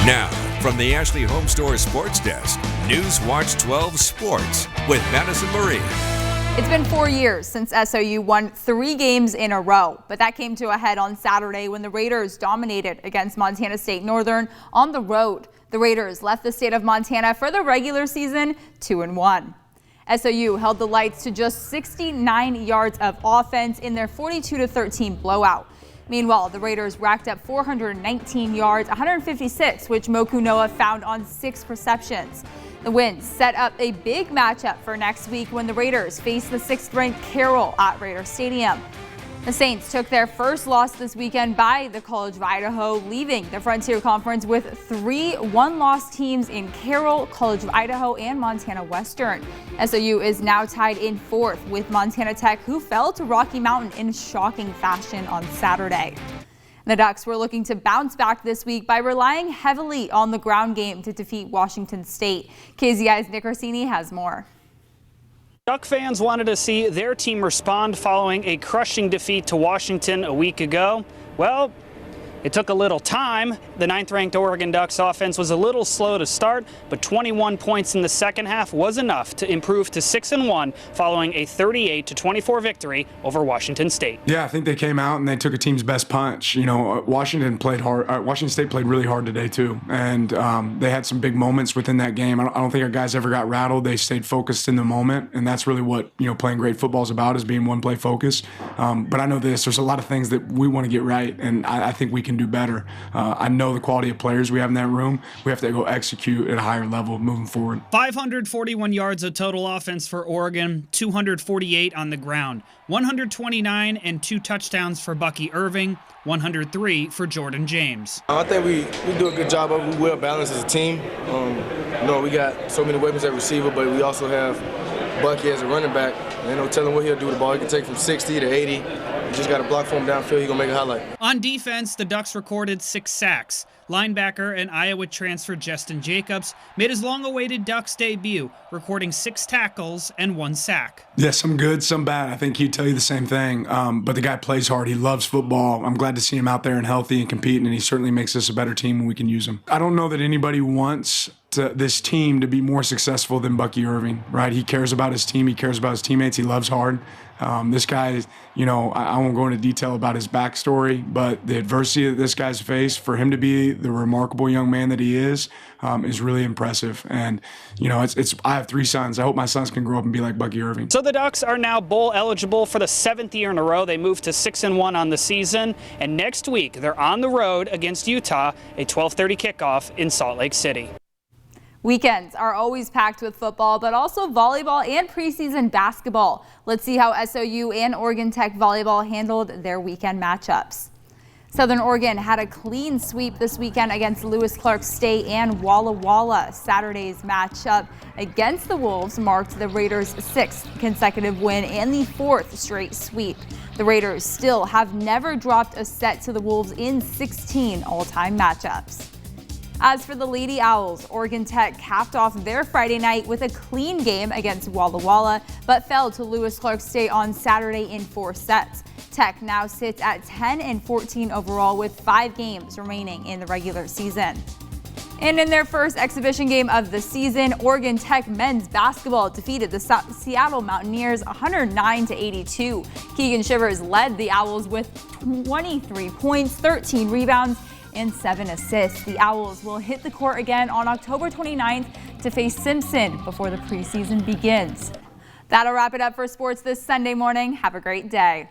Now, from the Ashley Home Store Sports Desk, News Watch 12 Sports with Madison Marie. It's been 4 years since SOU won 3 games in a row, but that came to a head on Saturday when the Raiders dominated against Montana State Northern on the road. The Raiders left the state of Montana for the regular season 2-1. SOU held the Lights to just 69 yards of offense in their 42-13 blowout. Meanwhile, the Raiders racked up 419 yards, 156, which Moku Noah found on 6 receptions. The win set up a big matchup for next week when the Raiders face the 6th-ranked Carroll at Raider Stadium. The Saints took their first loss this weekend by the College of Idaho, leaving the Frontier Conference with 3 one-loss teams in Carroll, College of Idaho, and Montana Western. SOU is now tied in 4th with Montana Tech, who fell to Rocky Mountain in shocking fashion on Saturday. The Ducks were looking to bounce back this week by relying heavily on the ground game to defeat Washington State. KZI's Nick Orsini has more. Duck fans wanted to see their team respond following a crushing defeat to Washington a week ago. Well, it took a little time. The 9th-ranked Oregon Ducks offense was a little slow to start, but 21 points in the second half was enough to improve to 6-1 following a 38-24 victory over Washington State. Yeah, I think they came out and they took a team's best punch. You know, Washington played hard. Washington State played really hard today too, and they had some big moments within that game. I don't think our guys ever got rattled. They stayed focused in the moment, and that's really what playing great football is about, is being one-play focused. But I know there's a lot of things that we want to get right, and I think we can do better. I know the quality of players we have in that room. We have to go execute at a higher level moving forward. 541 yards of total offense for Oregon, 248 on the ground, 129 and 2 touchdowns for Bucky Irving, 103 for Jordan James. I think we do a good job of it. We're well balanced as a team. We got so many weapons at receiver, but we also have Bucky as a running back. No telling what he'll do with the ball. He can take from 60 to 80. You just got to block for him downfield. He's going to make a highlight. On defense, the Ducks recorded 6 sacks. Linebacker and Iowa transfer Justin Jacobs made his long-awaited Ducks debut, recording 6 tackles and 1 sack. Yeah, some good, some bad. I think he'd tell you the same thing. But the guy plays hard. He loves football. I'm glad to see him out there and healthy and competing, and he certainly makes us a better team when we can use him. I don't know that anybody wants this team to be more successful than Bucky Irving, right? He cares about his team. He cares about his teammates. He loves hard. This guy, I won't go into detail about his backstory, but the adversity that this guy's faced, for him to be the remarkable young man that he is really impressive. And, I have 3 sons. I hope my sons can grow up and be like Bucky Irving. So the Ducks are now bowl eligible for the 7th year in a row. They moved to 6-1 on the season. And next week, they're on the road against Utah, a 12:30 kickoff in Salt Lake City. Weekends are always packed with football, but also volleyball and preseason basketball. Let's see how SOU and Oregon Tech volleyball handled their weekend matchups. Southern Oregon had a clean sweep this weekend against Lewis Clark State and Walla Walla. Saturday's matchup against the Wolves marked the Raiders' 6th consecutive win and the 4th straight sweep. The Raiders still have never dropped a set to the Wolves in 16 all-time matchups. As for the Lady Owls, Oregon Tech capped off their Friday night with a clean game against Walla Walla, but fell to Lewis Clark State on Saturday in 4 sets. Tech now sits at 10-14 overall with 5 games remaining in the regular season. And in their first exhibition game of the season, Oregon Tech men's basketball defeated the Seattle Mountaineers 109-82. Keegan Shivers led the Owls with 23 points, 13 rebounds, and 7 assists. The Owls will hit the court again on October 29th to face Simpson before the preseason begins. That'll wrap it up for sports this Sunday morning. Have a great day.